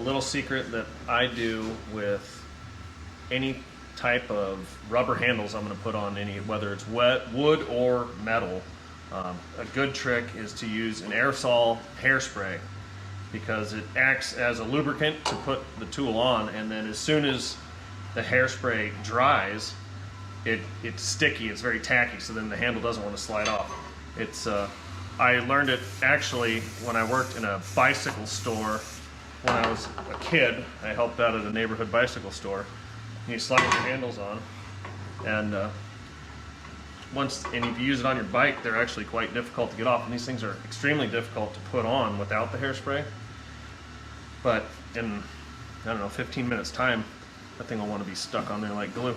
a little secret that I do with any type of rubber handles I'm going to put on any, whether it's wood or metal. A good trick is to use an aerosol hairspray, because it acts as a lubricant to put the tool on, and then as soon as the hairspray dries, it's sticky, it's very tacky, so then the handle doesn't want to slide off. I learned it actually when I worked in a bicycle store when I was a kid. I helped out at a neighborhood bicycle store. You slide your handles on, and if you use it on your bike, they're actually quite difficult to get off, and these things are extremely difficult to put on without the hairspray. But in, I don't know, 15 minutes time, that thing will want to be stuck on there like glue.